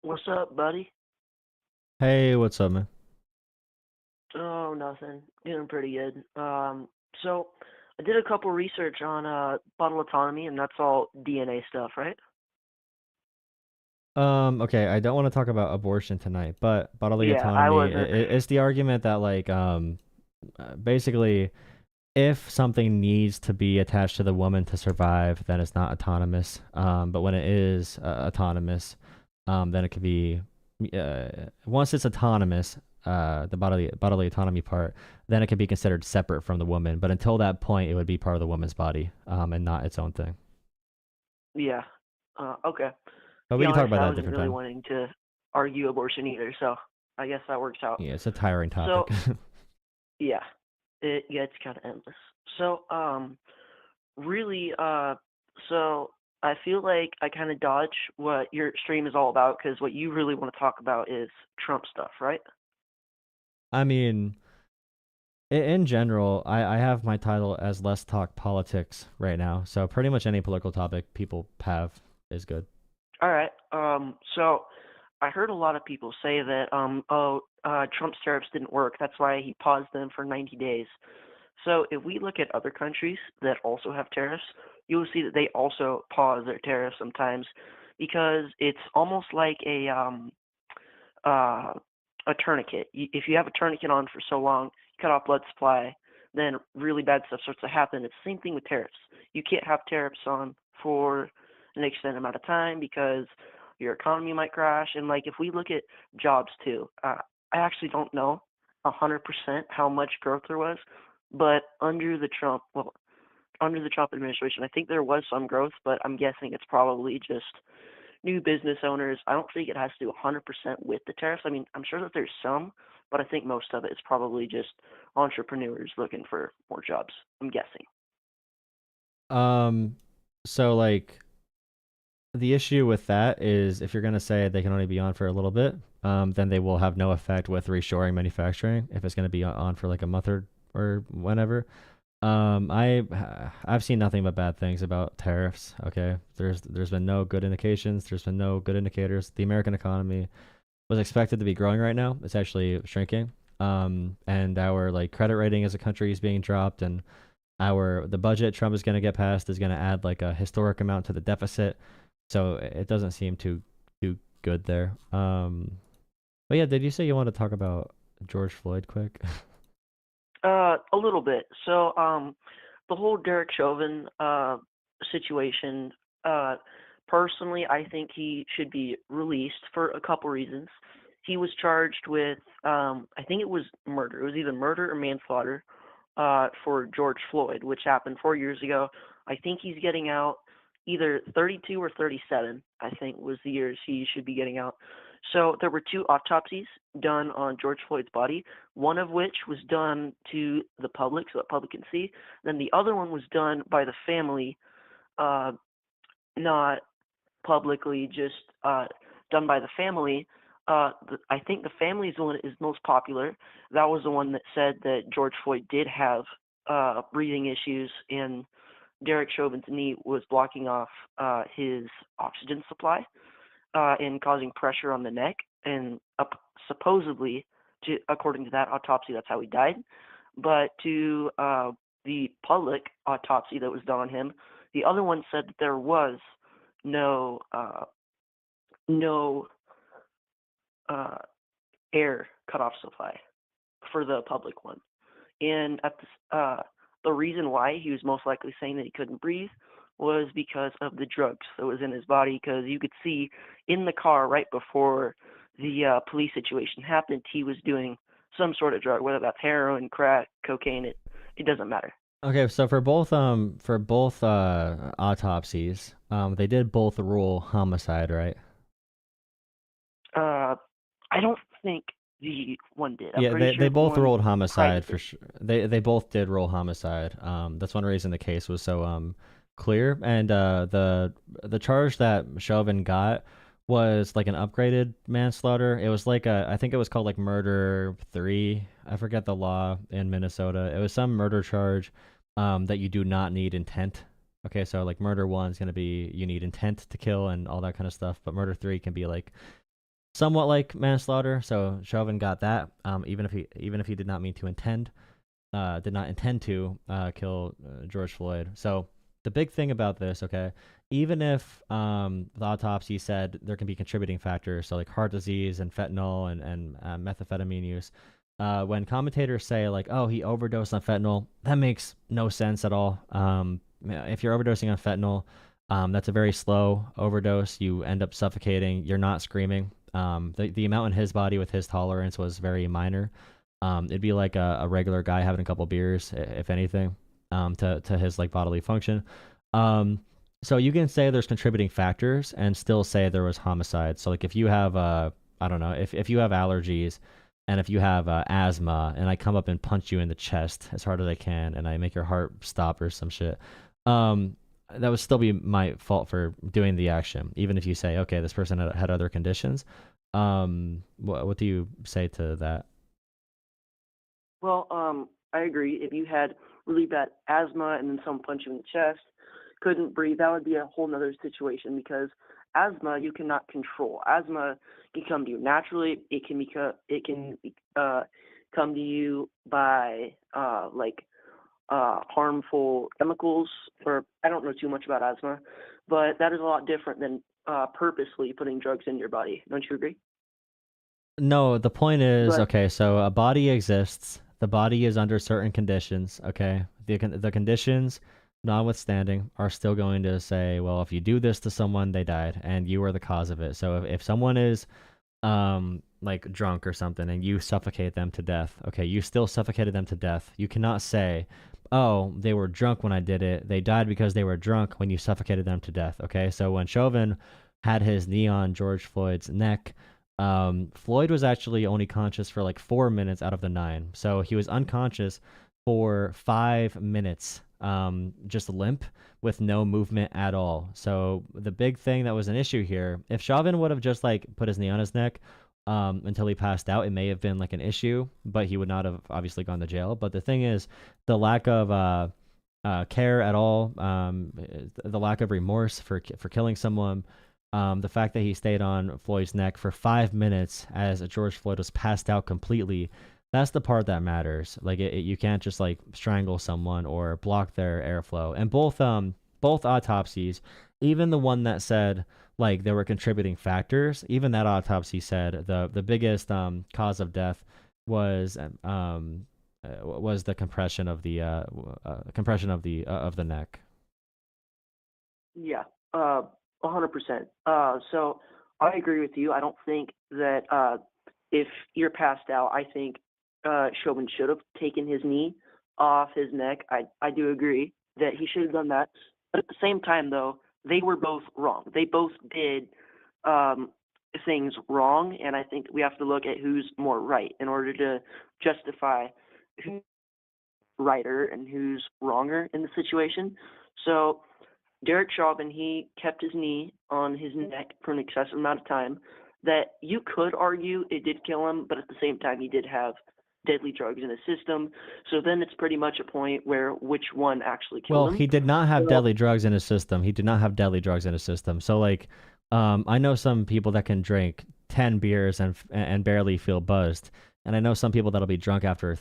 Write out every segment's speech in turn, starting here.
What's up, buddy? Hey, what's up, man? Oh, nothing. Doing pretty good. So I did a couple research on bottle autonomy, and that's all DNA stuff, right? Okay, I don't want to talk about abortion tonight, but bodily Yeah, I autonomy wasn't. is the argument that basically, if something needs to be attached to the woman to survive, then it's not autonomous. But when it is autonomous, then it could be once it's autonomous, the bodily autonomy part, then it can be considered separate from the woman. But until that point, it would be part of the woman's body, and not its own thing. Yeah. Okay. To But be we can talk honest, about I that a wasn't different really time. wanting to argue abortion either, so I guess that works out. Yeah, it's a tiring So topic. yeah, it gets kind of endless. So really, so I feel like I kind of dodge what your stream is all about because what you really want to talk about is Trump stuff, right? I mean, in general, I have my title as Let's Talk Politics right now. So pretty much any political topic people have is good. All right. So I heard a lot of people say that, Trump's tariffs didn't work. That's why he paused them for 90 days. So if we look at other countries that also have tariffs, you will see that they also pause their tariffs sometimes because it's almost like uh, a tourniquet. If you have a tourniquet on for so long, you cut off blood supply, then really bad stuff starts to happen. It's the same thing with tariffs. You can't have tariffs on for an extended amount of time because your economy might crash. And like if we look at jobs too, I actually don't know 100% how much growth there was, but under the Trump administration, I think there was some growth, but I'm guessing it's probably just new business owners. I don't think it has to do 100% with the tariffs. I mean, I'm sure that there's some, but I think most of it is probably just entrepreneurs looking for more jobs. I'm guessing. Um, so like the issue with that is if you're gonna say they can only be on for a little bit, then they will have no effect with reshoring manufacturing if it's gonna be on for like a month or whenever. I've seen nothing but bad things about tariffs. Okay, there's been no good indications. There's been no good indicators. The American economy was expected to be growing right now. It's actually shrinking. And our like credit rating as a country is being dropped, and the budget Trump is going to get passed is going to add like a historic amount to the deficit. So it doesn't seem too good there. But yeah, did you say you want to talk about George Floyd quick? A little bit. So, the whole Derek Chauvin situation, personally, I think he should be released for a couple reasons. He was charged with, I think it was murder. It was either murder or manslaughter, for George Floyd, which happened 4 years ago. I think he's getting out either 32 or 37, I think was the years he should be getting out. So there were two autopsies done on George Floyd's body, one of which was done to the public so the public can see. Then the other one was done by the family, uh, not publicly, just done by the family. I think the family's one is most popular. That was the one that said that George Floyd did have breathing issues, and Derek Chauvin's knee was blocking off his oxygen supply and causing pressure on the neck. And supposedly, according to that autopsy, that's how he died. But to the public autopsy that was done on him, the other one said that there was no no uh, air cutoff supply for the public one. And the reason why he was most likely saying that he couldn't breathe was because of the drugs that was in his body. Because you could see in the car right before the police situation happened, he was doing some sort of drug, whether that's heroin, crack, cocaine. It doesn't matter. Okay, so for both autopsies, they did both rule homicide, right? Uh, I don't think the one did. I'm Yeah, pretty they sure the both one ruled homicide private for did. sure. They both did rule homicide. That's one reason the case was so clear. And the charge that Chauvin got was like an upgraded manslaughter. It was like I think it was called like murder three. I forget the law in Minnesota. It was some murder charge that you do not need intent. Okay, so like murder one is gonna be you need intent to kill and all that kind of stuff, but murder three can be like somewhat like manslaughter. So Chauvin got that, even if he did not intend to kill George Floyd. So the big thing about this, okay, even if the autopsy said there can be contributing factors, so like heart disease and fentanyl and methamphetamine use, when commentators say like, oh, he overdosed on fentanyl, that makes no sense at all. If you're overdosing on fentanyl, that's a very slow overdose. You end up suffocating. You're not screaming. The amount in his body with his tolerance was very minor. It'd be like a regular guy having a couple beers, if anything, to his like bodily function. So you can say there's contributing factors and still say there was homicide. So like if you have I don't know, if you have allergies and if you have asthma and I come up and punch you in the chest as hard as I can and I make your heart stop or some shit, that would still be my fault for doing the action, even if you say, okay, this person had other conditions. What do you say to that? Well, I agree. If you had really bad asthma and then someone punched you in the chest, couldn't breathe, that would be a whole nother situation because asthma you cannot control. Asthma can come to you naturally. It can come to you by harmful chemicals. Or I don't know too much about asthma, but that is a lot different than purposely putting drugs in your body. Don't you agree? No, the point is, But okay, so a body exists. The body is under certain conditions, okay? The conditions, notwithstanding, are still going to say, well, if you do this to someone, they died, and you are the cause of it. So if someone is like drunk or something and you suffocate them to death, okay, you still suffocated them to death. You cannot say, oh, they were drunk when I did it. They died because they were drunk when you suffocated them to death, okay? So when Chauvin had his knee on George Floyd's neck, Floyd was actually only conscious for like 4 minutes out of the 9. So he was unconscious for 5 minutes, just limp with no movement at all. So the big thing that was an issue here, if Chauvin would have just like put his knee on his neck until he passed out, it may have been like an issue, but he would not have obviously gone to jail. But the thing is, the lack of care at all, the lack of remorse for killing someone, the fact that he stayed on Floyd's neck for 5 minutes as George Floyd was passed out completely, that's the part that matters. Like you can't just like strangle someone or block their airflow. And both autopsies, even the one that said like there were contributing factors, even that autopsy said the biggest cause of death was the compression of the neck. yeah, 100%. So I agree with you. I don't think that if you're passed out, I think Chauvin should have taken his knee off his neck. I do agree that he should have done that. But at the same time, though, they were both wrong. They both did um, things wrong, and I think we have to look at who's more right in order to justify who's righter and who's wronger in the situation. So Derek Chauvin, he kept his knee on his neck for an excessive amount of time. That you could argue it did kill him, but at the same time, he did have deadly drugs in his system. So then it's pretty much a point where which one actually killed Well, him. he did not have So deadly drugs in his system. He did not have deadly drugs in his system. So like, I know some people that can drink 10 beers and barely feel buzzed, and I know some people that'll be drunk after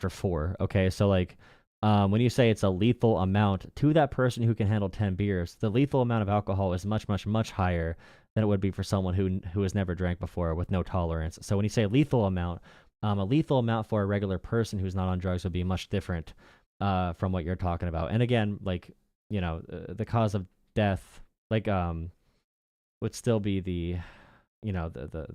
4. Okay, so like, when you say it's a lethal amount to that person who can handle 10 beers, the lethal amount of alcohol is much, much, much higher than it would be for someone who has never drank before with no tolerance. So when you say lethal amount, a lethal amount for a regular person who's not on drugs would be much different from what you're talking about. And again, like, the cause of death, like, would still be the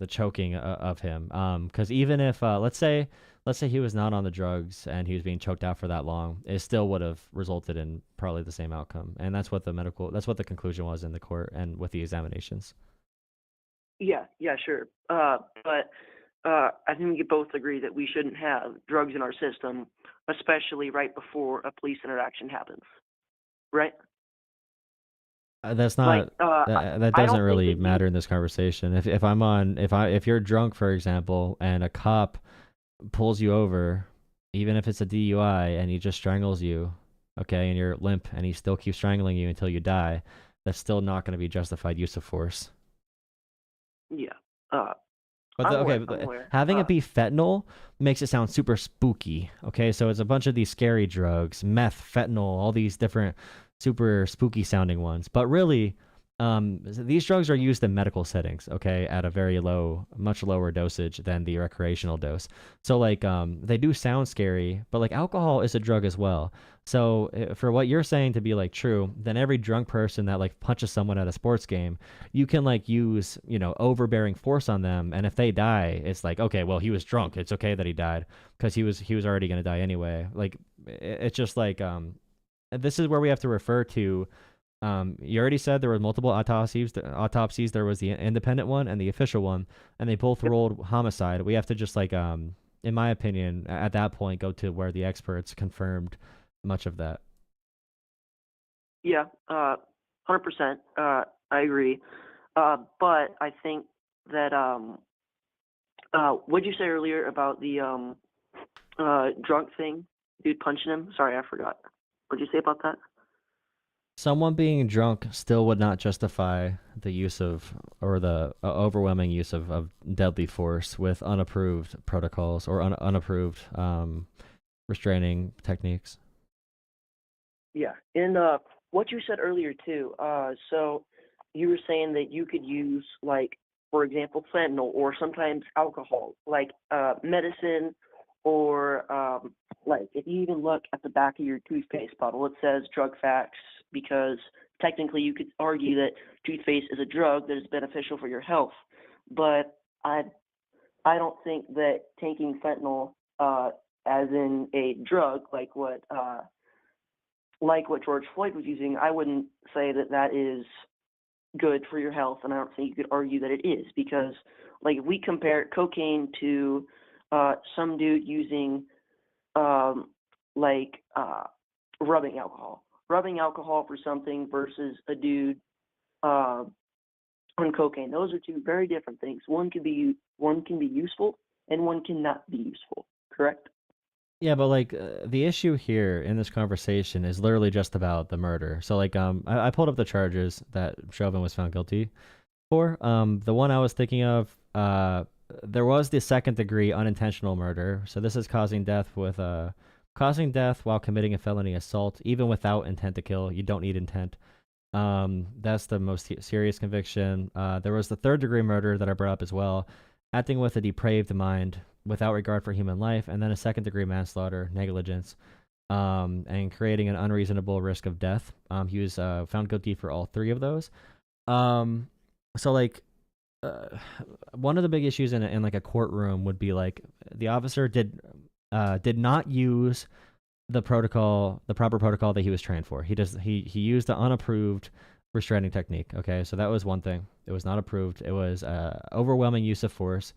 choking of him. Because even if let's say he was not on the drugs and he was being choked out for that long, it still would have resulted in probably the same outcome. And that's what the conclusion was in the court and with the examinations. yeah, sure. But I think we could both agree that we shouldn't have drugs in our system, especially right before a police interaction happens, right? That's Like, not that I doesn't don't think really that you. matter in this conversation. If you're drunk, for example, and a cop pulls you over, even if it's a DUI, and he just strangles you, okay, and you're limp, and he still keeps strangling you until you die, that's still not going to be justified use of force. Yeah. But I'm aware. I'm okay, aware. having it be fentanyl makes it sound super spooky. Okay, so it's a bunch of these scary drugs, meth, fentanyl, all these different super spooky sounding ones. But really, these drugs are used in medical settings. Okay, at a very low, much lower dosage than the recreational dose. So like, they do sound scary, but like alcohol is a drug as well. So for what you're saying to be like true, then every drunk person that like punches someone at a sports game, you can like use, overbearing force on them, and if they die, it's like, okay, well, he was drunk, it's okay that he died because he was already going to die anyway. Like it's just like, this is where we have to refer to, you already said there were multiple autopsies. There was the independent one and the official one, and they both Yep. ruled homicide. We have to just like, in my opinion, at that point go to where the experts confirmed much of that. Yeah. 100%. I agree. But I think that what'd you say earlier about the drunk thing? Dude punching him? Sorry, I forgot. What'd you say about that? Someone being drunk still would not justify the use of, or the overwhelming use of deadly force with unapproved protocols or unapproved restraining techniques. Yeah. And what you said earlier too. So you were saying that you could use, like, for example, fentanyl or sometimes alcohol, like medicine, or like if you even look at the back of your toothpaste bottle, it says drug facts, because technically you could argue that toothpaste is a drug that is beneficial for your health. But I don't think that taking fentanyl as in a drug, like what George Floyd was using, I wouldn't say that that is good for your health, and I don't think you could argue that it is, because, like, if we compare cocaine to some dude using like rubbing alcohol for something versus a dude uh, on cocaine, those are two very different things. One can be useful, and one cannot be useful. Correct? Yeah, but like, the issue here in this conversation is literally just about the murder. So like, I pulled up the charges that Chauvin was found guilty for. The one I was thinking of, there was the second degree unintentional murder. So this is causing death while committing a felony assault, even without intent to kill. You don't need intent. That's the most serious conviction. There was the third degree murder that I brought up as well, acting with a depraved mind without regard for human life, and then a second degree manslaughter, negligence, and creating an unreasonable risk of death. He was found guilty for all three of those. So like, one of the big issues in like a courtroom would be like, the officer did not use the proper protocol that he was trained for. He used the unapproved restraining technique. Okay, so that was one thing. It was not approved. It was overwhelming use of force.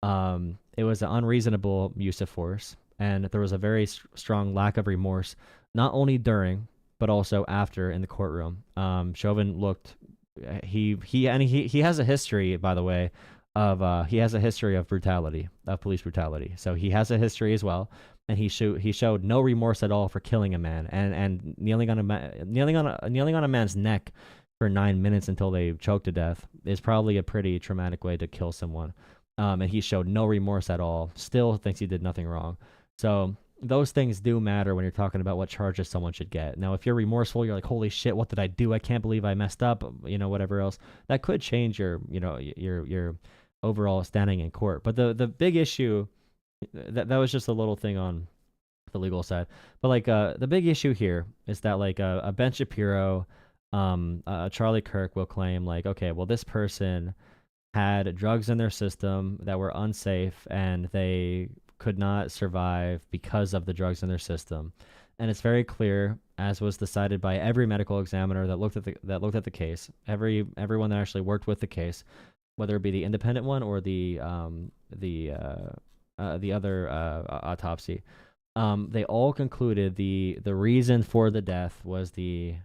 It was an unreasonable use of force, and there was a very strong lack of remorse, not only during but also after in the courtroom. Chauvin looked, he has a history, by the way, of he has a history of brutality, of police brutality. So he has a history as well, and he showed no remorse at all for killing a man, and kneeling on a man's neck for 9 minutes until they choked to death is probably a pretty traumatic way to kill someone. And he showed no remorse at all. Still thinks he did nothing wrong. So those things do matter when you're talking about what charges someone should get. Now, if you're remorseful, you're like, holy shit, what did I do? I can't believe I messed up, whatever else. That could change your overall standing in court. But the big issue, that was just a little thing on the legal side. But like, the big issue here is that like a Ben Shapiro, Charlie Kirk will claim like, okay, well, this person had drugs in their system that were unsafe, and they could not survive because of the drugs in their system. And it's very clear, as was decided by every medical examiner that looked at the case, everyone that actually worked with the case, whether it be the independent one or the other autopsy. They all concluded the reason for the death was the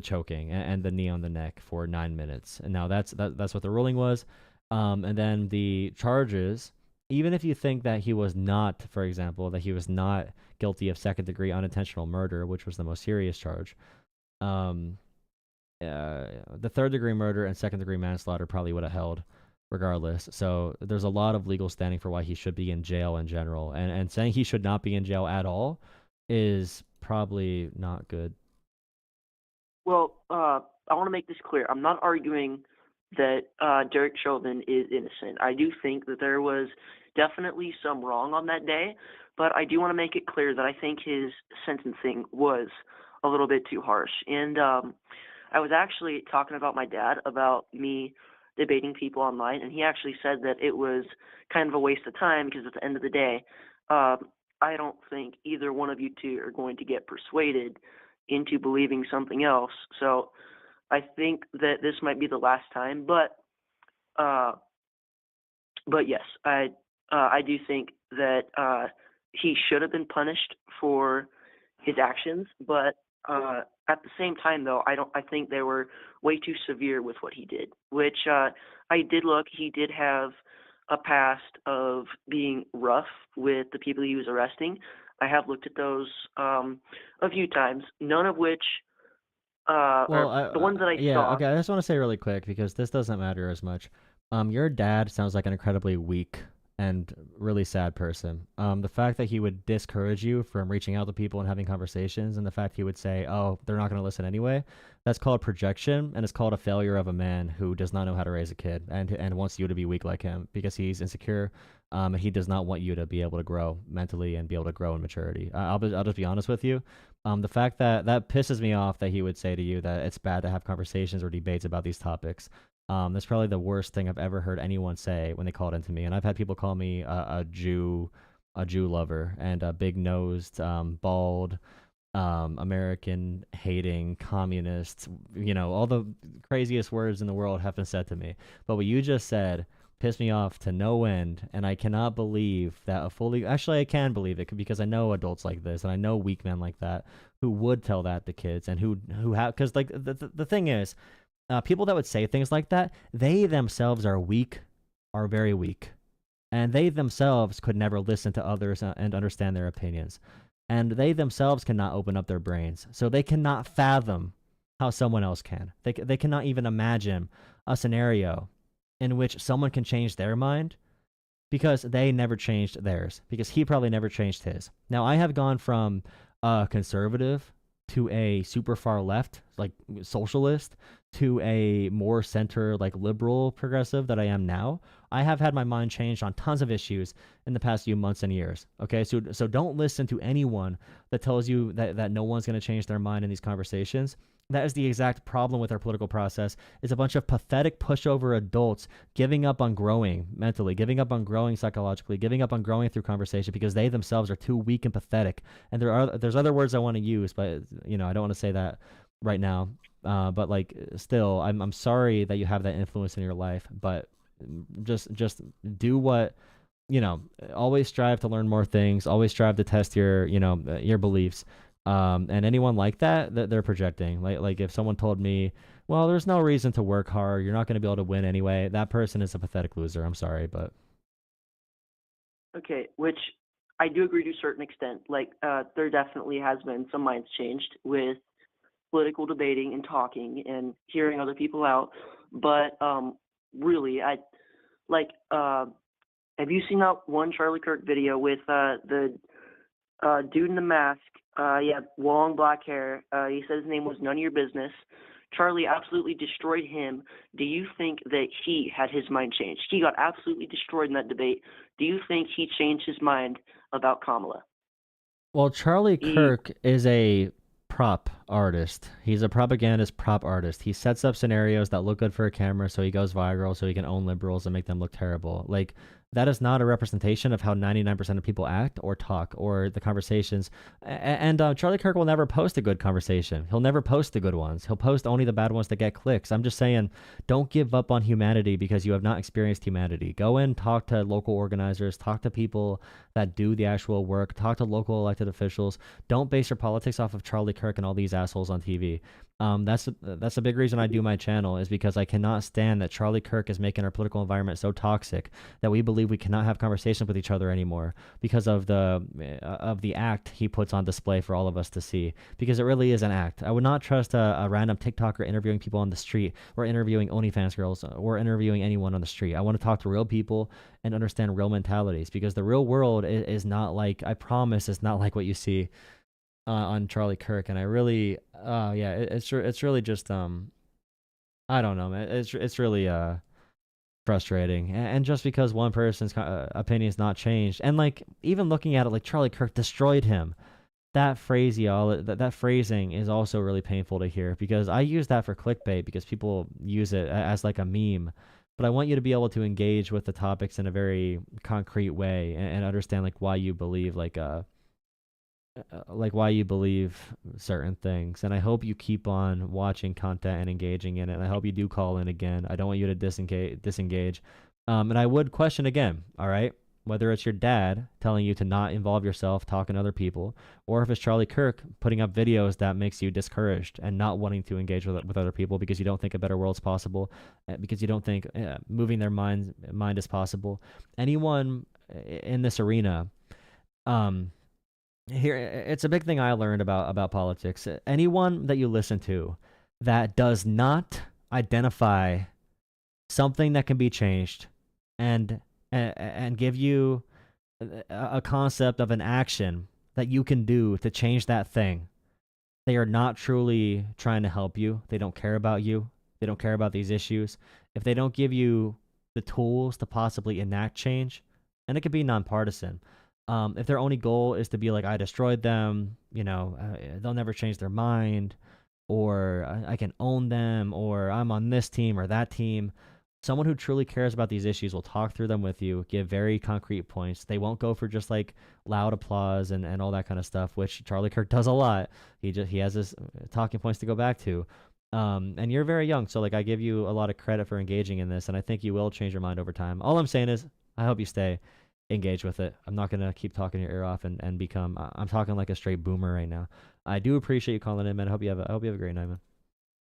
choking and the knee on the neck for 9 minutes. And now that's what the ruling was. And then the charges, even if you think that he was not, for example, that he was not guilty of second degree unintentional murder, which was the most serious charge, the third degree murder and second degree manslaughter probably would have held. regardless. So there's a lot of legal standing for why he should be in jail in general, and saying he should not be in jail at all is probably not good. Well, I want to make this clear. I'm not arguing that Derek Chauvin is innocent. I do think that there was definitely some wrong on that day, but I do want to make it clear that I think his sentencing was a little bit too harsh. And I was actually talking about my dad about me debating people online, and he actually said that it was kind of a waste of time because at the end of the day, uh, I don't think either one of you two are going to get persuaded into believing something else. So I think that this might be the last time, uh, but yes, I do think that he should have been punished for his actions, but at the same time, though, I think they were way too severe with what he did. Which I did look. He did have a past of being rough with the people he was arresting. I have looked at those a few times. None of which, Well, or the ones that I yeah, saw. okay. I just want to say really quick because this doesn't matter as much. Your dad sounds like an incredibly weak and really sad person. The fact that he would discourage you from reaching out to people and having conversations, and the fact he would say, "Oh, they're not going to listen anyway," that's called projection, and it's called a failure of a man who does not know how to raise a kid and wants you to be weak like him because he's insecure. And he does not want you to be able to grow mentally and be able to grow in maturity. I'll just be honest with you. The fact that pisses me off that he would say to you that it's bad to have conversations or debates about these topics. That's probably the worst thing I've ever heard anyone say when they called into me. And I've had people call me a Jew lover, and a big nosed, bald, American hating communist. You know, all the craziest words in the world have been said to me. But what you just said pissed me off to no end, and I cannot believe that a fully actually I can believe it because I know adults like this and I know weak men like that who would tell that to kids and who have because like the thing is, people that would say things like that, they themselves are weak, are very weak, and they themselves could never listen to others and understand their opinions, and they themselves cannot open up their brains, so they cannot fathom how someone else can. They cannot even imagine a scenario in which someone can change their mind because they never changed theirs, because he probably never changed his. Now, I have gone from a conservative to a super far left, like socialist, to a more center, like liberal progressive that I am now. I have had my mind changed on tons of issues in the past few months and years. Okay, so don't listen to anyone that tells you that no one's going to change their mind in these conversations. That is the exact problem with our political process, is a bunch of pathetic pushover adults giving up on growing mentally, giving up on growing psychologically, giving up on growing through conversation because they themselves are too weak and pathetic. And there's other words I want to use, but I don't want to say that right now. But like still, I'm sorry that you have that influence in your life, but just do what always strive to learn more things, always strive to test your beliefs. And anyone like that they're projecting. Like if someone told me, well, there's no reason to work hard, you're not going to be able to win anyway, that person is a pathetic loser. I'm sorry, but Okay, which I do agree to a certain extent. Like, there definitely has been some minds changed with political debating and talking and hearing other people out. But really, I like. Have you seen that one Charlie Kirk video with the dude in the mask? He had long black hair. He said his name was none of your business. Charlie absolutely destroyed him. Do you think that he had his mind changed? He got absolutely destroyed in that debate. Do you think he changed his mind about Kamala? well, Charlie He Kirk is a prop artist. He's a propagandist prop artist. He sets up scenarios that look good for a camera so he goes viral so he can own liberals and make them look terrible. Like that is not a representation of how 99% of people act or talk or the conversations. And Charlie Kirk will never post a good conversation. He'll never post the good ones. He'll post only the bad ones that get clicks. I'm just saying, don't give up on humanity because you have not experienced humanity. Go in, talk to local organizers, talk to people that do the actual work, talk to local elected officials. Don't base your politics off of Charlie Kirk and all these assholes on TV. That's a big reason I do my channel, is because I cannot stand that Charlie Kirk is making our political environment so toxic that we believe we cannot have conversations with each other anymore because of the act he puts on display for all of us to see. Because it really is an act. I would not trust a random TikToker interviewing people on the street, or interviewing OnlyFans girls, or interviewing anyone on the street. I want to talk to real people and understand real mentalities, because the real world is not like, I promise, it's not like what you see on Charlie Kirk. And I really, yeah, it's really just I don't know, man. It's really frustrating, and just because one person's opinion is not changed, and like even looking at it, like Charlie Kirk destroyed him. That that phrasing is also really painful to hear, because I use that for clickbait because people use it as like a meme. But I want you to be able to engage with the topics in a very concrete way, and understand like why you believe like why you believe certain things. And I hope you keep on watching content and engaging in it. And I hope you do call in again. I don't want you to disengage. And I would question again, all right, whether it's your dad telling you to not involve yourself talking to other people, or if it's Charlie Kirk putting up videos that makes you discouraged and not wanting to engage with other people because you don't think a better world's possible, because you don't think moving their mind is possible. Anyone in this arena, here, it's a big thing I learned about politics. Anyone that you listen to that does not identify something that can be changed, and give you a concept of an action that you can do to change that thing, they are not truly trying to help you. They don't care about you. They don't care about these issues. If they don't give you the tools to possibly enact change, and it could be nonpartisan. If their only goal is to be like, I destroyed them, they'll never change their mind, or I can own them, or I'm on this team or that team. Someone who truly cares about these issues will talk through them with you, give very concrete points. They won't go for just like loud applause and all that kind of stuff, which Charlie Kirk does a lot. He has his talking points to go back to. And you're very young, so like I give you a lot of credit for engaging in this, and I think you will change your mind over time. All I'm saying is, I hope you stay engage with it. I'm not gonna keep talking your ear off and become. I'm talking like a straight boomer right now. I do appreciate you calling in, man. I hope you have a great night, man.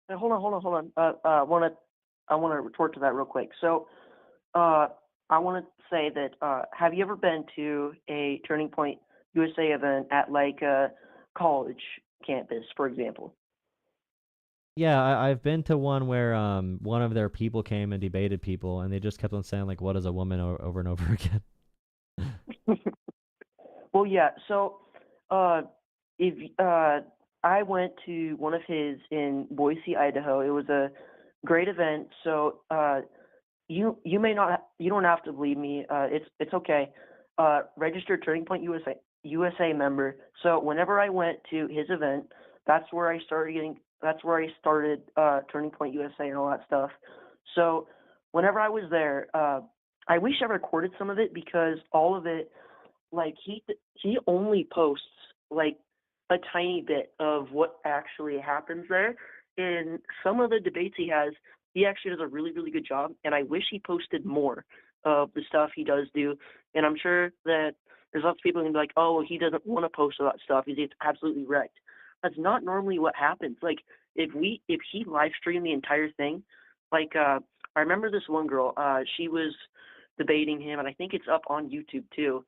Hey, hold on. I want to retort to that real quick. So, I want to say that have you ever been to a Turning Point USA event at like a college campus, for example? Yeah, I've been to one where one of their people came and debated people, and they just kept on saying like, "What is a woman?" over and over again. Well, yeah. So, if I went to one of his in Boise, Idaho. It was a great event. So, you may not, you don't have to believe me. It's okay. Registered Turning Point USA member. So whenever I went to his event, that's where I started Turning Point USA and all that stuff. So whenever I was there, I wish I recorded some of it, because all of it, like he only posts like a tiny bit of what actually happens there. In some of the debates he has, he actually does a really, really good job, and I wish he posted more of the stuff he does do. And I'm sure that there's lots of people who can be like, oh, he doesn't want to post all that stuff. He's absolutely wrecked. That's not normally what happens. Like, if he live streamed the entire thing, like I remember this one girl, she was debating him, and I think it's up on YouTube too.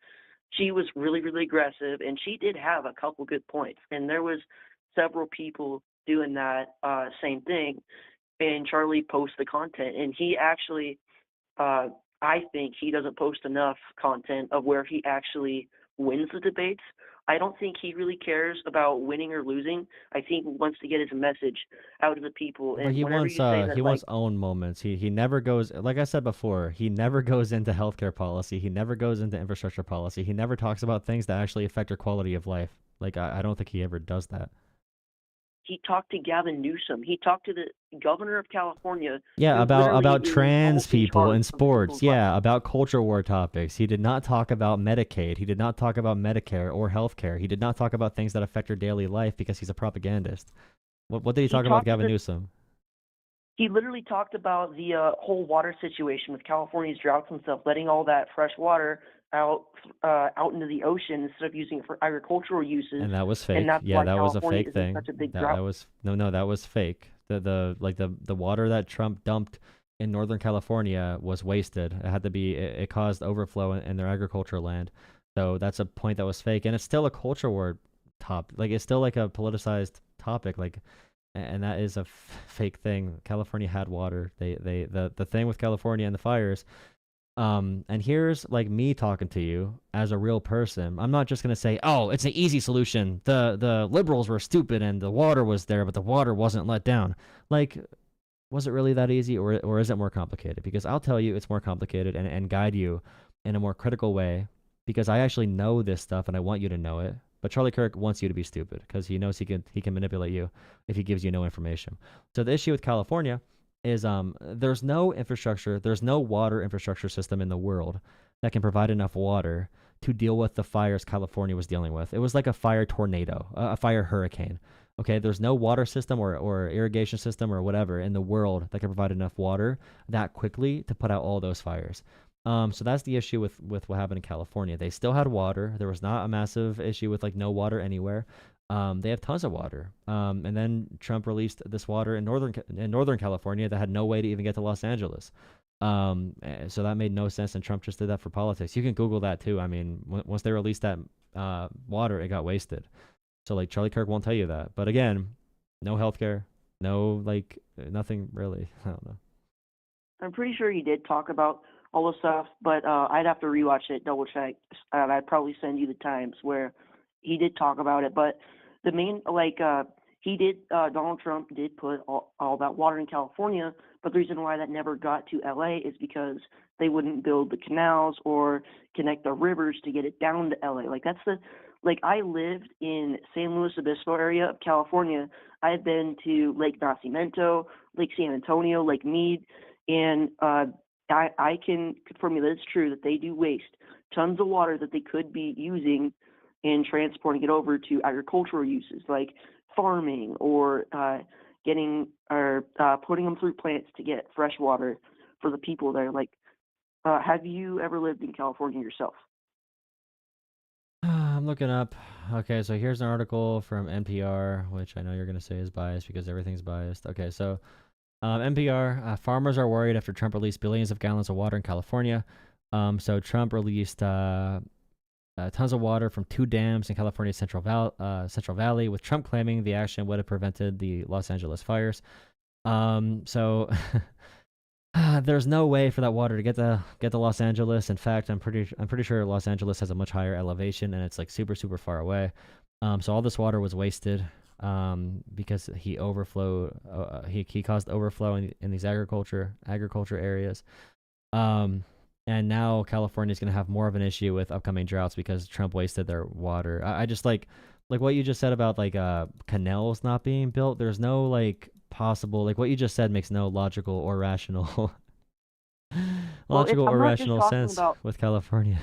She was really, really aggressive, and she did have a couple good points. And there was several people doing that same thing, and Charlie posts the content, and he actually, I think he doesn't post enough content of where he actually wins the debates. I don't think he really cares about winning or losing. I think he wants to get his message out to the people. But And he whenever wants you say that, he like, wants own moments. He never goes, like I said before, he never goes into healthcare policy. He never goes into infrastructure policy. He never talks about things that actually affect your quality of life. Like I don't think he ever does that. he talked to Gavin Newsom. He talked to the governor of California, Yeah, who literally about is trans almost in people charge in of sports. people's lives. Yeah, about culture war topics. He did not talk about Medicaid. He did not talk about Medicare or healthcare. He did not talk about things that affect your daily life because he's a propagandist. What did he He talk about talked to Gavin the Newsom? He literally talked about the whole water situation with California's droughts and stuff, letting all that fresh water out out into the ocean instead of using it for agricultural uses, And that was and fake. that's Yeah, why that was a California fake is in thing. such a big That drought. was no, that was fake. The water that Trump dumped in Northern California was wasted. It had to be it caused overflow in their agricultural land. So that's a point that was fake, and it's still a culture war like it's still like a politicized topic, like, and that is a fake thing. California had water. The thing with California and the fires. And here's like me talking to you as a real person. I'm not just gonna say, "Oh, it's an easy solution. The liberals were stupid and the water was there, but the water wasn't let down." Like, was it really that easy, or is it more complicated? Because I'll tell you, it's more complicated and guide you in a more critical way. Because I actually know this stuff and I want you to know it. But Charlie Kirk wants you to be stupid because he knows he can manipulate you if he gives you no information. So the issue with California is there's no infrastructure, there's no water infrastructure system in the world that can provide enough water to deal with the fires California was dealing with. It was like a fire tornado, a fire hurricane. Okay, there's no water system or irrigation system or whatever in the world that can provide enough water that quickly to put out all those fires. So that's the issue with what happened in California. They still had water. There was not a massive issue with like no water anywhere. They have tons of water. And then Trump released this water in Northern California that had no way to even get to Los Angeles. So that made no sense, and Trump just did that for politics. You can Google that too. I mean, once they released that water, it got wasted. So like Charlie Kirk won't tell you that. But again, no healthcare, no like nothing really. I don't know. I'm pretty sure he did talk about all the stuff, but I'd have to rewatch it, double check, and I'd probably send you the times where he did talk about it. But the main, he did, Donald Trump did put all that water in California, but the reason why that never got to LA is because they wouldn't build the canals or connect the rivers to get it down to LA. I lived in San Luis Obispo area of California. I've been to Lake Nacimiento, Lake San Antonio, Lake Mead, and I can confirm you that it's true that they do waste tons of water that they could be using and transporting it over to agricultural uses like farming or putting them through plants to get fresh water for the people there. Have you ever lived in California yourself? I'm looking up. Okay, so here's an article from NPR, which I know you're going to say is biased because everything's biased. Okay, so NPR, farmers are worried after Trump released billions of gallons of water in California. So Trump released tons of water from 2 dams in California's Central Valley, with Trump claiming the action would have prevented the Los Angeles fires. So there's no way for that water to get to Los Angeles. In fact, I'm pretty sure Los Angeles has a much higher elevation and it's like super super far away. So all this water was wasted because he overflowed. He caused overflow in these agriculture areas. And now California is going to have more of an issue with upcoming droughts because Trump wasted their water. I just like what you just said about canals not being built. There's no possible, what you just said makes no logical or rational sense with California.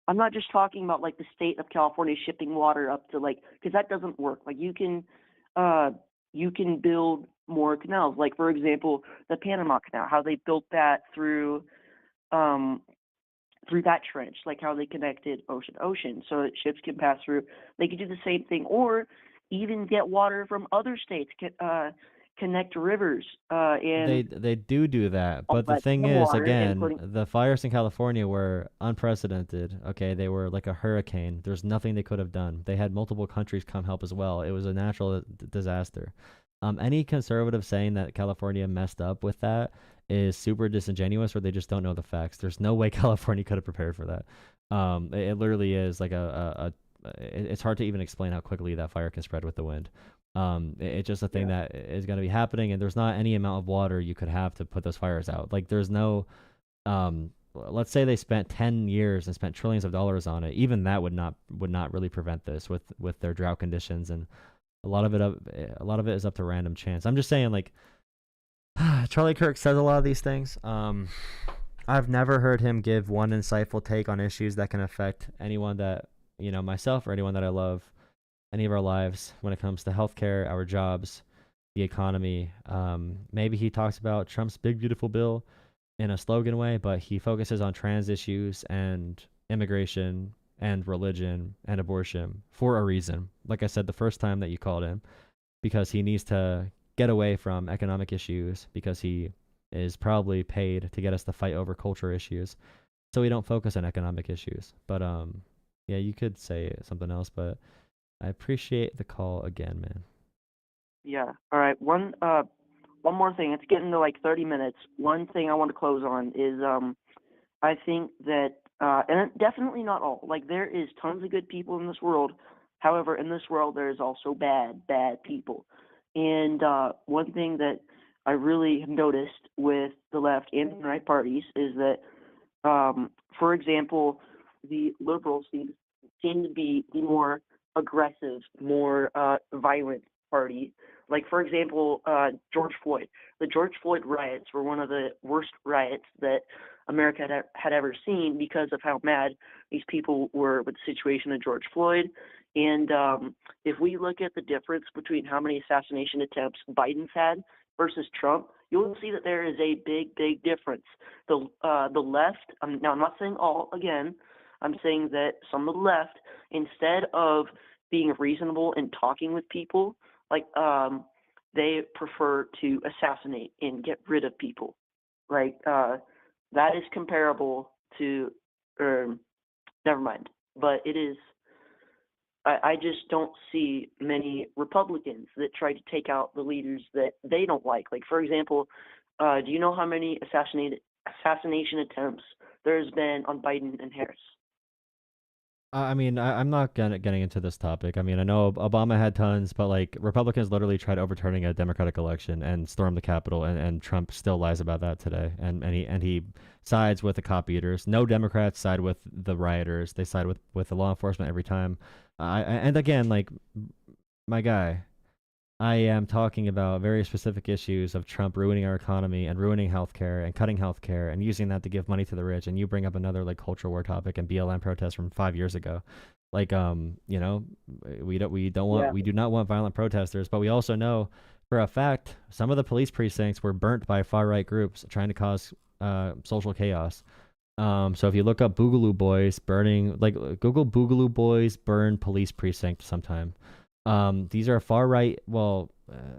I'm not just talking about the state of California shipping water up to because that doesn't work. You can build more canals. For example, the Panama Canal, how they built that through that trench, how they connected ocean to ocean so that ships can pass through. They could do the same thing, or even get water from other states, connect rivers. And they do that, but the thing is, again, the fires in California were unprecedented. Okay, they were like a hurricane. There's nothing they could have done. They had multiple countries come help as well. It was a natural disaster. Any conservative saying that California messed up with that is super disingenuous, or they just don't know the facts. There's no way California could have prepared for that. It literally is it's hard to even explain how quickly that fire can spread with the wind. It's just a thing that is going to be happening, and there's not any amount of water you could have to put those fires out. There's no, let's say they spent 10 years and spent trillions of dollars on it. Even that would not really prevent this with their drought conditions, and a lot of it is up to random chance. I'm just saying, Charlie Kirk says a lot of these things. I've never heard him give one insightful take on issues that can affect anyone that, myself or anyone that I love, any of our lives when it comes to healthcare, our jobs, the economy. Maybe he talks about Trump's big, beautiful bill in a slogan way, but he focuses on trans issues and immigration and religion and abortion for a reason. Like I said the first time that you called him, because he needs to get away from economic issues because he is probably paid to get us to fight over culture issues. So we don't focus on economic issues. But yeah, you could say something else, but I appreciate the call again, man. Yeah. All right. One more thing. It's getting to like 30 minutes. One thing I want to close on is I think that and definitely not all. Like there is tons of good people in this world. However, in this world there is also bad people. And one thing that I really have noticed with the left and the right parties is that, for example, the liberals seem to be the more aggressive, more violent party. Like, for example, George Floyd. The George Floyd riots were one of the worst riots that America had ever seen because of how mad these people were with the situation of George Floyd. And if we look at the difference between how many assassination attempts Biden's had versus Trump, you'll see that there is a big difference. The left, now I'm not saying all again, I'm saying that some of the left, instead of being reasonable and talking with people, like they prefer to assassinate and get rid of people. Like that is comparable to, never mind. But it is. I just don't see many Republicans that try to take out the leaders that they don't like. Like, for example, do you know how many assassination attempts there's been on Biden and Harris? I mean, I'm not getting into this topic. I mean, I know Obama had tons, but like Republicans literally tried overturning a Democratic election and stormed the Capitol, and Trump still lies about that today. And he sides with the cop eaters. No Democrats side with the rioters. They side with the law enforcement every time. And again, like my guy, I am talking about very specific issues of Trump ruining our economy and ruining healthcare and cutting healthcare and using that to give money to the rich. And you bring up another like culture war topic and BLM protests from 5 years ago. Like you know, we don't want Yeah. we do not want violent protesters, but we also know for a fact some of the police precincts were burnt by far right groups trying to cause social chaos. So if you look up Boogaloo Boys burning, like Google Boogaloo Boys burn police precinct sometime. These are far right. Well,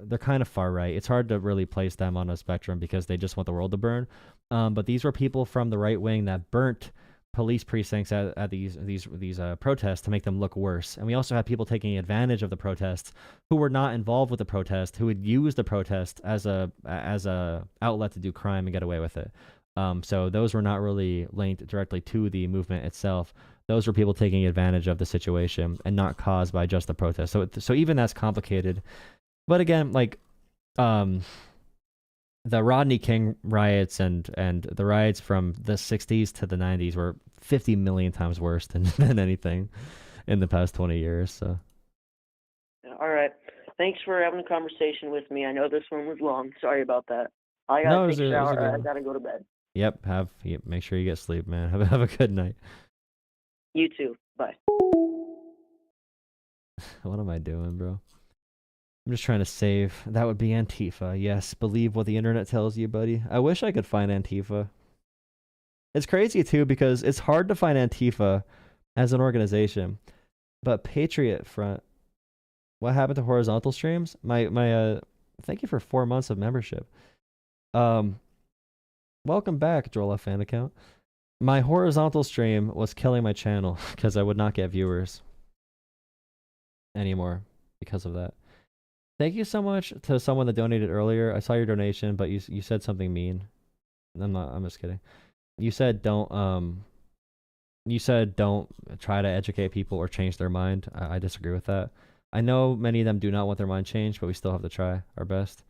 they're kind of far right. It's hard to really place them on a spectrum because they just want the world to burn. But these were people from the right wing that burnt police precincts at these protests to make them look worse. And we also had people taking advantage of the protests who were not involved with the protest, who would use the protest as a outlet to do crime and get away with it. So those were not really linked directly to the movement itself. Those were people taking advantage of the situation and not caused by just the protest. So even that's complicated. But again, like the Rodney King riots and the riots from the 60s to the 90s were 50 million times worse than anything in the past 20 years. So All right. Thanks for having a conversation with me. I know this one was long. Sorry about that. I no, gotta it take a was a shower. good I one. gotta go to bed. Yep, make sure you get sleep, man. Have a good night. You too. Bye. What am I doing, bro? I'm just trying to save. That would be Antifa. Yes, believe what the internet tells you, buddy. I wish I could find Antifa. It's crazy too because it's hard to find Antifa as an organization. But Patriot Front, what happened to horizontal streams? My thank you for 4 months of membership. Welcome back, Jolah fan account. My horizontal stream was killing my channel because I would not get viewers anymore because of that. Thank you so much to someone that donated earlier. I saw your donation, but you said something mean. I'm just kidding. You said don't try to educate people or change their mind. I disagree with that. I know many of them do not want their mind changed, but we still have to try our best.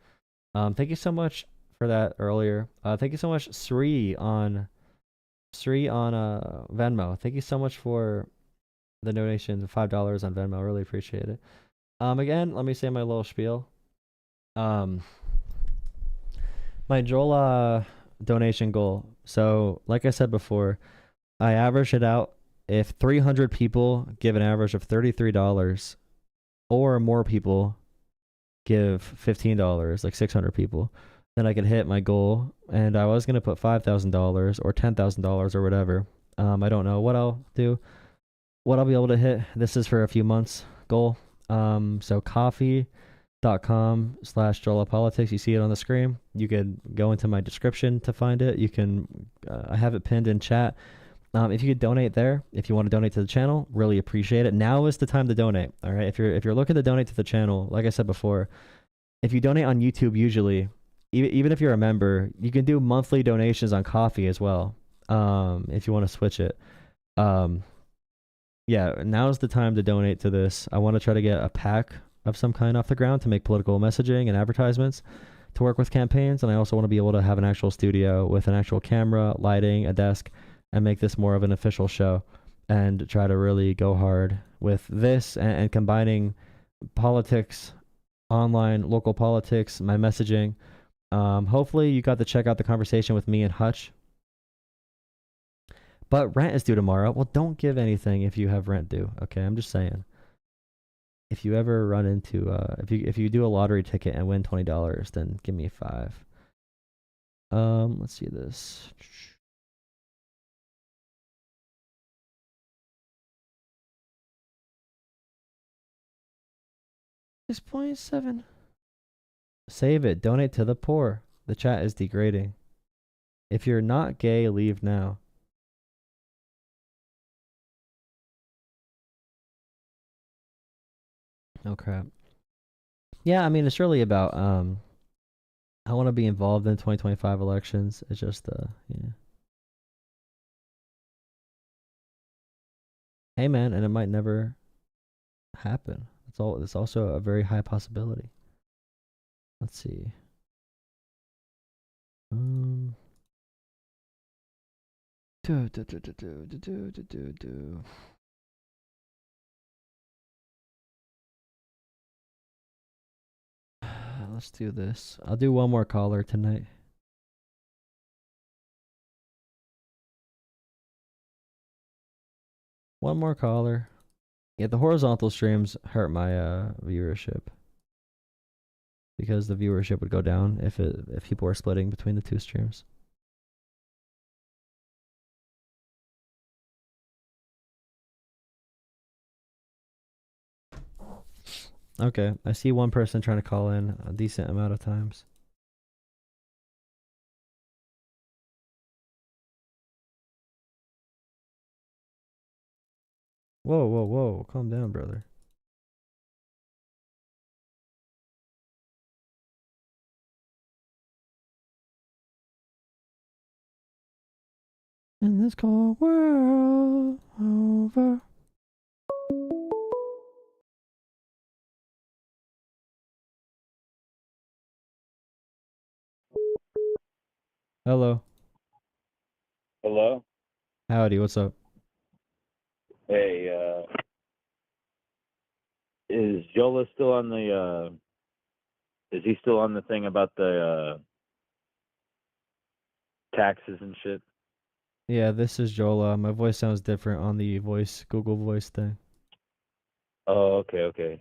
Thank you so much for that earlier. Thank you so much, Sri on Venmo. Thank you so much for the donation, $5 on Venmo. I really appreciate it. Again, let me say my little spiel. My Jolah donation goal. So, like I said before, I average it out. If 300 people give an average of $33, or more people give $15, like 600 people, then I could hit my goal. And I was gonna put $5,000 or $10,000 or whatever. I don't know what I'll do, what I'll be able to hit. This is for a few months goal. So coffee.com/Jolah Politics. You see it on the screen. You could go into my description to find it. You can, I have it pinned in chat. If you could donate there, if you want to donate to the channel, really appreciate it. Now is the time to donate. All right. If you're looking to donate to the channel, like I said before, if you donate on YouTube, usually, even if you're a member, you can do monthly donations on Coffee as well. If you want to switch it. Yeah, now is the time to donate to this. I want to try to get a PAC of some kind off the ground to make political messaging and advertisements to work with campaigns. And I also want to be able to have an actual studio with an actual camera, lighting, a desk, and make this more of an official show and try to really go hard with this and combining politics, online, local politics, my messaging. Hopefully you got to check out the conversation with me and Hutch. But rent is due tomorrow. Well, don't give anything if you have rent due. Okay, I'm just saying. If you ever run into if you do a lottery ticket and win $20, then give me $5. Let's see this. 6.7. Save it. Donate to the poor. The chat is degrading. If you're not gay, leave now. Oh crap. Yeah, I mean it's really about I want to be involved in 2025 elections. It's just yeah. Hey man, and it might never happen. It's also a very high possibility. Let's see. Let's do this. I'll do one more caller tonight. One more caller. Yeah, the horizontal streams hurt my viewership because the viewership would go down if people were splitting between the two streams. Okay, I see one person trying to call in a decent amount of times. Whoa, whoa, whoa. Calm down, brother. In this cold world over. Hello. Hello? Howdy, what's up? Hey, is Jolah still on the, is he still on the thing about the, taxes and shit? Yeah, this is Jolah. My voice sounds different on the Google Voice thing. Oh, okay.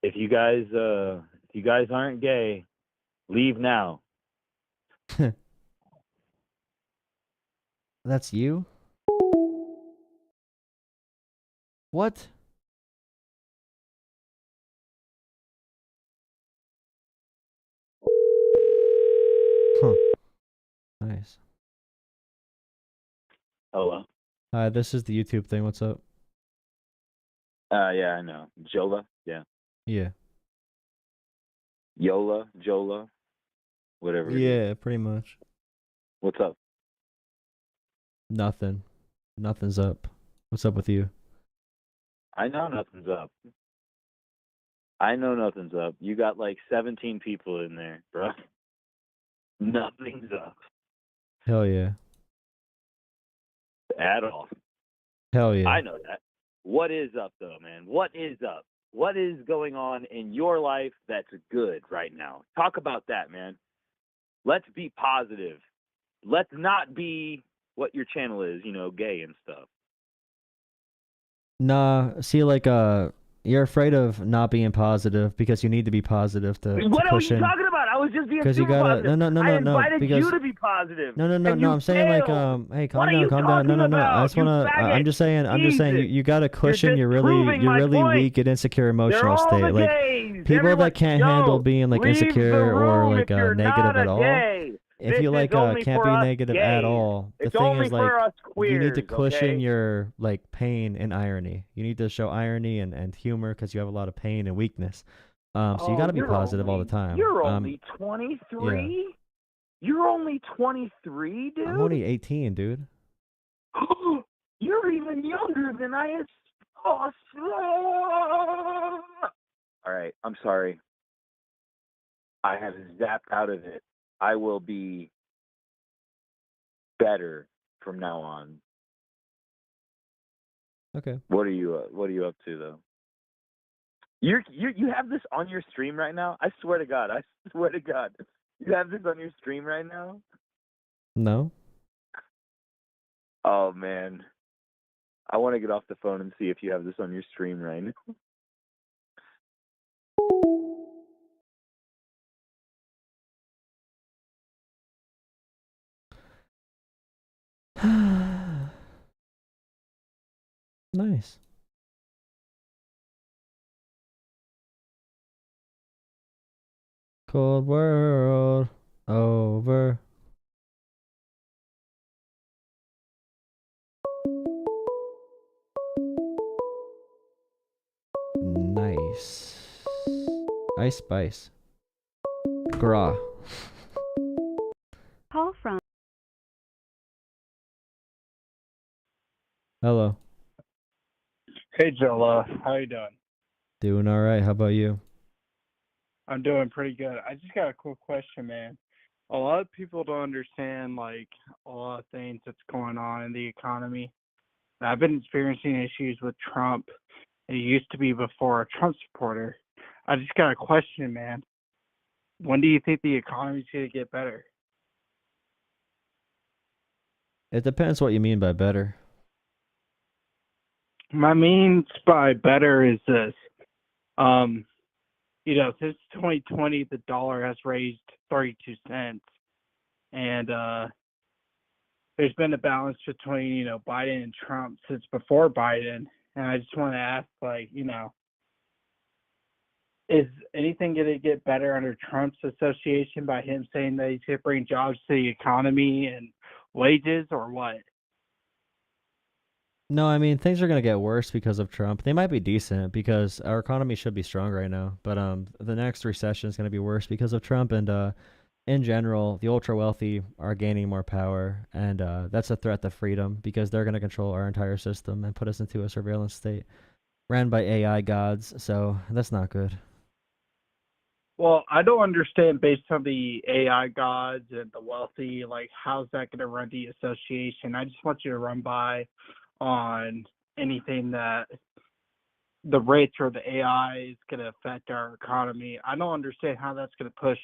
If you guys aren't gay, leave now. That's you? What? Huh. Nice. Hello? Hi, this is the YouTube thing. What's up? Yeah, I know. Jolah? Yeah. Yeah. Jolah, whatever it is. Yeah, pretty much. What's up? Nothing. Nothing's up. What's up with you? I know nothing's up. You got like 17 people in there, bro. Nothing's up. Hell yeah. At all. Hell yeah. I know that. What is up, though, man? What is up? What is going on in your life that's good right now? Talk about that, man. Let's be positive. Let's not be what your channel is, gay and stuff. Nah, see, like, you're afraid of not being positive because you need to be positive to What push are you in. talking about? I was just being Because you super gotta positive. no. I invited Because you to be positive. no. And you I'm saying like failed. hey, What are you calm down. talking No. I about? just You wanna. I'm faggot. just saying. Jesus. You gotta cushion You're just proving you're my really point. weak and insecure They're emotional all state. the Like gays. people Everyone, that can't handle being like leave the insecure or room like if you're negative not at a all. gay. If This you is like only can't for be us negative at gays. all, the It's thing only is like for us you need to queers, cushion okay? your like pain and irony. You need to show irony and humor because you have a lot of pain and weakness. So you got to be positive all the time. You're only Yeah. 23? You're only 23, dude? I'm only 18, dude. You're even younger than I am. Oh, all right, I'm sorry. I have zapped out of it. I will be better from now on. Okay. What are you up to though? You have this on your stream right now? I swear to God. You have this on your stream right now? No. Oh man. I want to get off the phone and see if you have this on your stream right now. Nice. Cold world over. Nice. Ice spice. Gra. Call from. Hello. Hey, Jolah. How you doing? Doing all right. How about you? I'm doing pretty good. I just got a quick question, man. A lot of people don't understand, like, a lot of things that's going on in the economy. I've been experiencing issues with Trump. It used to be before a Trump supporter. I just got a question, man. When do you think the economy's going to get better? It depends what you mean by better. My means by better is this. Since 2020, the dollar has raised 32 cents. And there's been a balance between, Biden and Trump since before Biden. And I just want to ask, is anything going to get better under Trump's association by him saying that he's going to bring jobs to the economy and wages, or what? No, I mean things are gonna get worse because of Trump. They might be decent because our economy should be strong right now, but the next recession is gonna be worse because of Trump and in general, the ultra wealthy are gaining more power, and that's a threat to freedom because they're gonna control our entire system and put us into a surveillance state ran by AI gods. So that's not good. Well, I don't understand based on the AI gods and the wealthy, how's that going to run the association? I just want you to run by on anything that the rich or the AI is going to affect our economy. I don't understand how that's going to push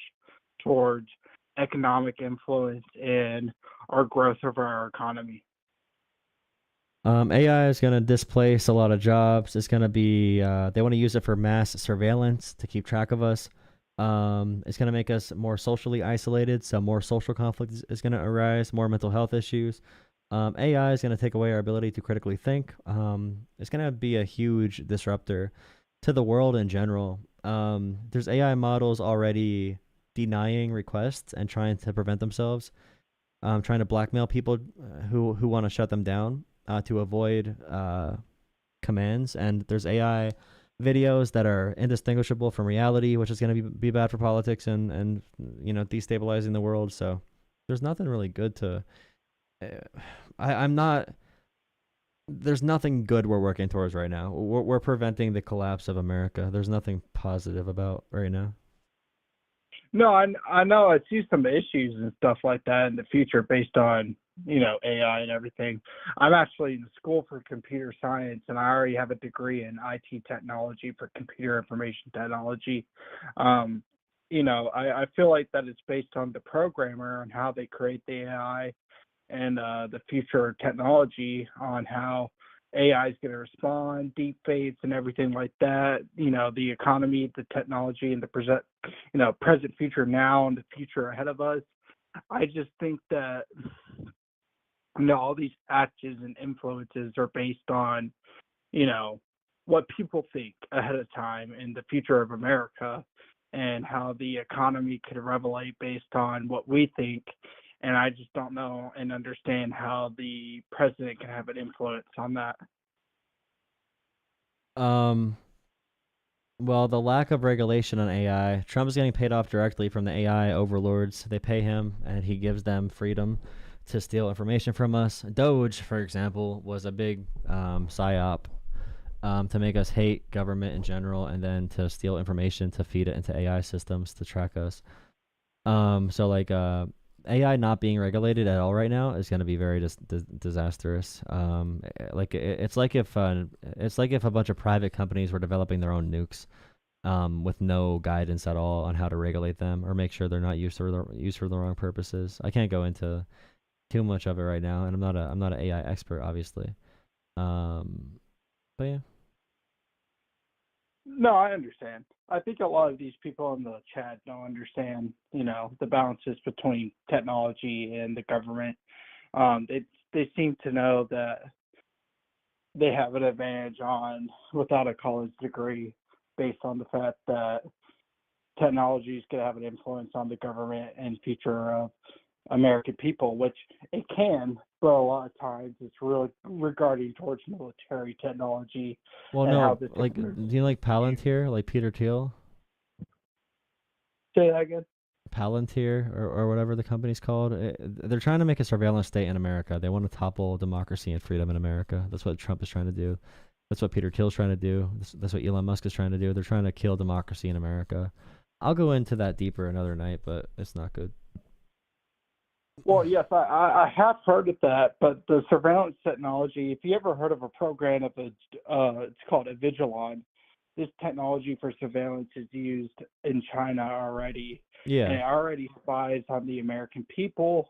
towards economic influence and our growth of our economy. AI is going to displace a lot of jobs. It's going to be, they want to use it for mass surveillance to keep track of us. It's going to make us more socially isolated, so more social conflict is going to arise, more mental health issues. AI is going to take away our ability to critically think. It's going to be a huge disruptor to the world in general. There's AI models already denying requests and trying to prevent themselves, trying to blackmail people who want to shut them down to avoid commands. And there's AI videos that are indistinguishable from reality, which is going to be bad for politics and destabilizing the world. So there's nothing really good to. I'm not. There's nothing good we're working towards right now. We're preventing the collapse of America. There's nothing positive about right now. No, I know I see some issues and stuff like that in the future based on, AI and everything. I'm actually in school for computer science, and I already have a degree in IT technology for computer information technology. I feel like that it's based on the programmer and how they create the AI and the future technology on how AI is going to respond, deep fakes and everything like that. The economy, the technology, and the present, future now, and the future ahead of us. I just think that all these actions and influences are based on what people think ahead of time in the future of America, and how the economy could revelate based on what we think. And I just don't know and understand how the president can have an influence on that. Well, the lack of regulation on AI. Trump is getting paid off directly from the AI overlords. They pay him, and he gives them freedom to steal information from us. Doge, for example, was a big psyop to make us hate government in general, and then to steal information to feed it into AI systems to track us. AI not being regulated at all right now is going to be very disastrous. It's like if a bunch of private companies were developing their own nukes, with no guidance at all on how to regulate them or make sure they're not used for the wrong purposes. I can't go into too much of it right now, and I'm not an AI expert, obviously. But yeah. No, I understand. I think a lot of these people in the chat don't understand, the balances between technology and the government. They seem to know that they have an advantage without a college degree, based on the fact that technology is going to have an influence on the government and future of American people, which it can, but a lot of times it's really regarding towards military technology. Well, no, do you like Palantir, like Peter Thiel? Say that again? Palantir, or whatever the company's called. They're trying to make a surveillance state in America. They want to topple democracy and freedom in America. That's what Trump is trying to do. That's what Peter Thiel's trying to do. That's what Elon Musk is trying to do. They're trying to kill democracy in America. I'll go into that deeper another night, but it's not good. Well, yes, I have heard of that, but the surveillance technology, if you ever heard of a program it's called a Vigilon. This technology for surveillance is used in China already. Yeah. And it already spies on the American people,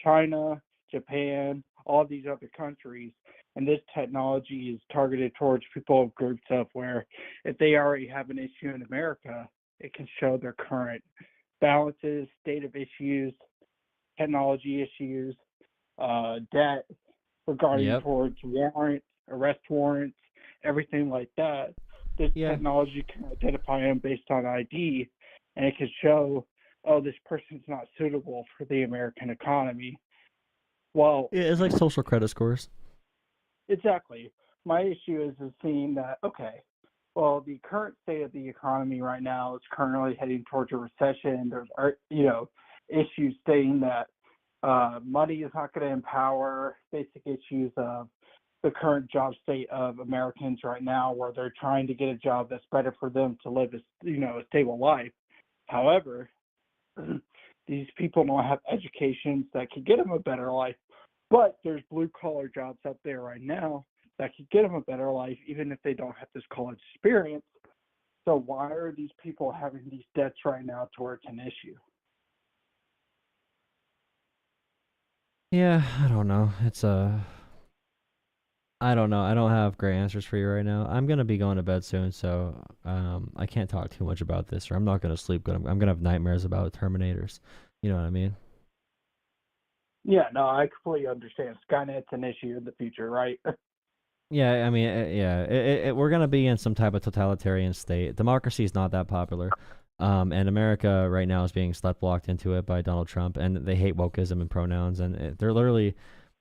China, Japan, all these other countries. And this technology is targeted towards people of groups of where if they already have an issue in America, it can show their current balances, state of issues, technology issues, debt regarding towards warrants, arrest warrants, everything like that. This technology can identify them based on ID, and it can show, this person's not suitable for the American economy. Well, it's like social credit scores. Exactly. My issue is seeing that, well, the current state of the economy right now is currently heading towards a recession. There's, issues stating that money is not going to empower basic issues of the current job state of Americans right now, where they're trying to get a job that's better for them to live a stable life. However, these people don't have educations that could get them a better life, but there's blue collar jobs out there right now that could get them a better life, even if they don't have this college experience. So why are these people having these debts right now towards an issue? Yeah, I don't know. I don't know. I don't have great answers for you right now. I'm gonna be going to bed soon, so I can't talk too much about this, or I'm not gonna sleep good. I'm gonna have nightmares about Terminators. You know what I mean? Yeah, no, I completely understand. Skynet's an issue in the future, right? Yeah, I mean, we're gonna be in some type of totalitarian state. Democracy is not that popular, and America right now is being slut-blocked into it by Donald Trump, and they hate wokeism and pronouns, and they're literally,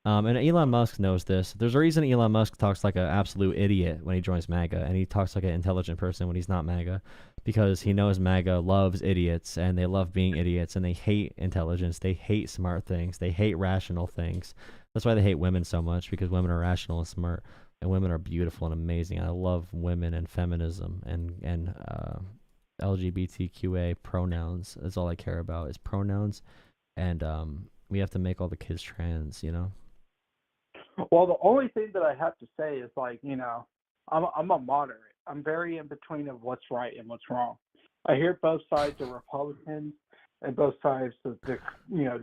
and Elon Musk knows this. There's a reason Elon Musk talks like an absolute idiot when he joins MAGA, and he talks like an intelligent person when he's not MAGA, because he knows MAGA loves idiots, and they love being idiots, and they hate intelligence, they hate smart things, they hate rational things. That's why they hate women so much, because women are rational and smart. And women are beautiful and amazing. I love women and feminism and LGBTQA pronouns. That's all I care about is pronouns. And we have to make all the kids trans, Well, the only thing that I have to say is I'm a moderate. I'm very in between of what's right and what's wrong. I hear both sides of Republicans and both sides of the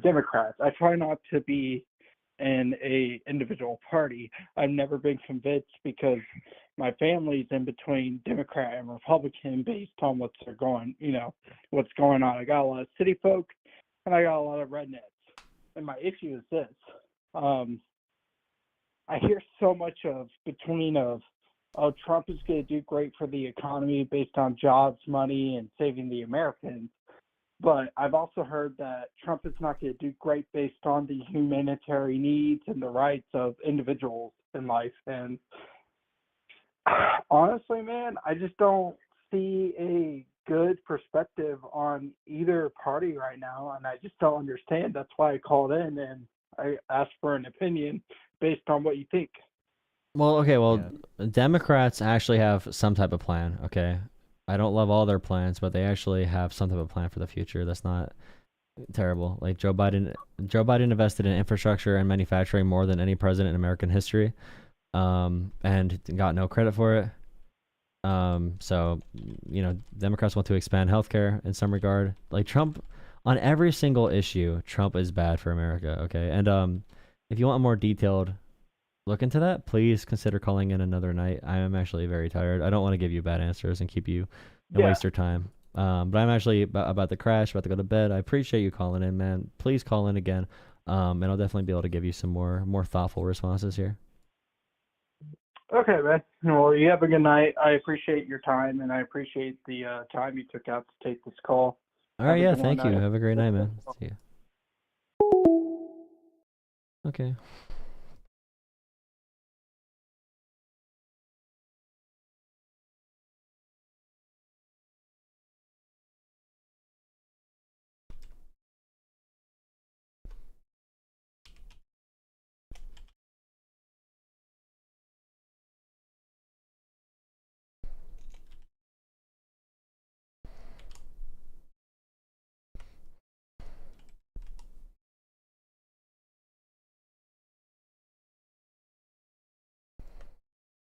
Democrats. I try not to be in a individual party. I've never been convinced because my family's in between Democrat and Republican based on what's going on. I got a lot of city folk and I got a lot of rednecks. And my issue is this. I hear so much Trump is going to do great for the economy based on jobs, money, and saving the Americans. But I've also heard that Trump is not going to do great based on the humanitarian needs and the rights of individuals in life. And honestly, man, I just don't see a good perspective on either party right now, and I just don't understand. That's why I called in and I asked for an opinion based on what you think. Well, okay, Democrats actually have some type of plan, okay? I don't love all their plans, but they actually have some type of plan for the future. That's not terrible. Like Joe Biden invested in infrastructure and manufacturing more than any president in American history, and got no credit for it. So, Democrats want to expand healthcare in some regard. Like Trump, on every single issue, Trump is bad for America, okay? And if you want a more detailed look into that, please consider calling in another night. I am actually very tired. I don't want to give you bad answers and keep you waste your time. But I'm actually about to crash, about to go to bed. I appreciate you calling in, man. Please call in again, and I'll definitely be able to give you some more thoughtful responses here. Okay, man. Well, you have a good night. I appreciate your time, and I appreciate the time you took out to take this call. All right, yeah, thank you. Have a great night, man. See you. Okay.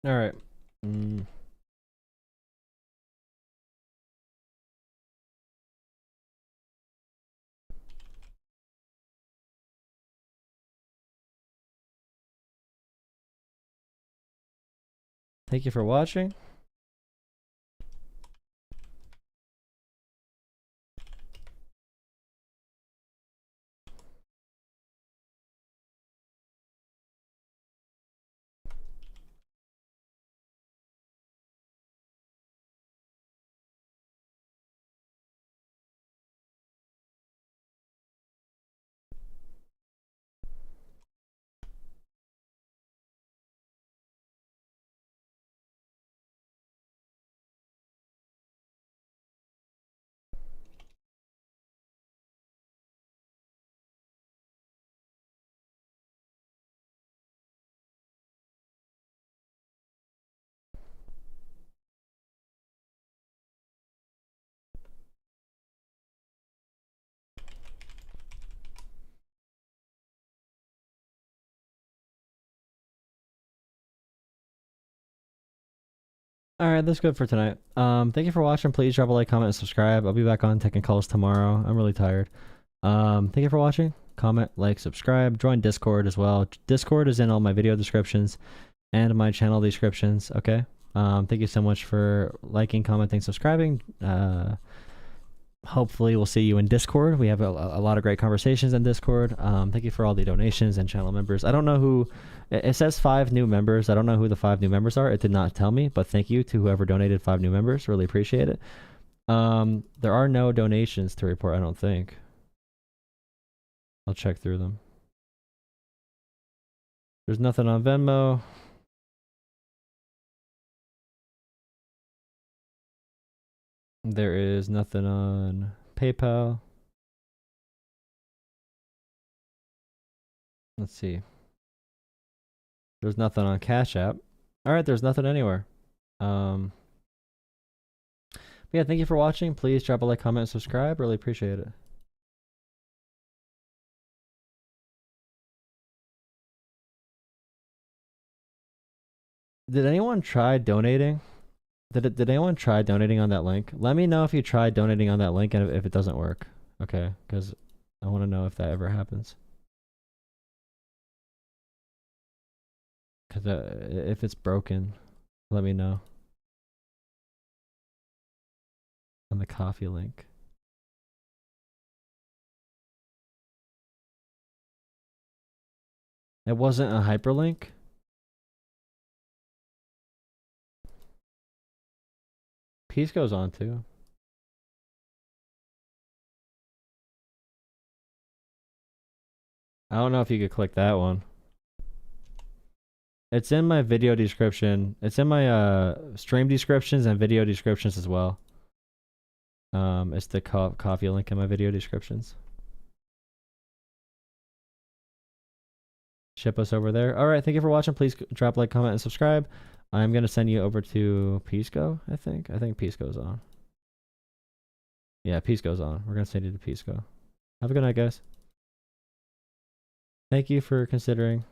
All right. Thank you for watching. All right, that's good for tonight. Thank you for watching. Please drop a like, comment, and subscribe. I'll be back on taking calls tomorrow. I'm really tired. Thank you for watching. Comment, like, subscribe. Join Discord as well. Discord is in all my video descriptions and my channel descriptions. Okay. Thank you so much for liking, commenting, subscribing. Hopefully we'll see you in Discord. We have a lot of great conversations in Discord. Thank you for all the donations and channel members. I don't know who. It says 5 new members. I don't know who the 5 new members are. It did not tell me, but thank you to whoever donated 5 new members. Really appreciate it. There are no donations to report, I don't think. I'll check through them. There's nothing on Venmo. There is nothing on PayPal. Let's see. There's nothing on Cash App. All right, there's nothing anywhere. Yeah, thank you for watching. Please drop a like, comment, and subscribe. Really appreciate it. Did anyone try donating? Did anyone try donating on that link? Let me know if you tried donating on that link and if it doesn't work. Okay, because I want to know if that ever happens. Cause if it's broken, let me know. On the coffee link. It wasn't a hyperlink? Peace goes on too. I don't know if you could click that one. It's in my video description. It's in my stream descriptions and video descriptions as well. It's the coffee link in my video descriptions. Ship us over there. All right, thank you for watching. Please drop a like, comment, and subscribe. I'm gonna send you over to Pisco. I think Pisco's on. Yeah, Pisco's on. We're gonna send you to Pisco. Have a good night, guys. Thank you for considering.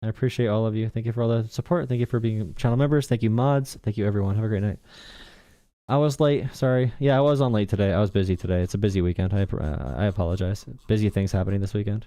I appreciate all of you. Thank you for all the support. Thank you for being channel members. Thank you, mods. Thank you, everyone. Have a great night. I was late. Sorry. Yeah, I was on late today. I was busy today. It's a busy weekend. I apologize. Busy things happening this weekend.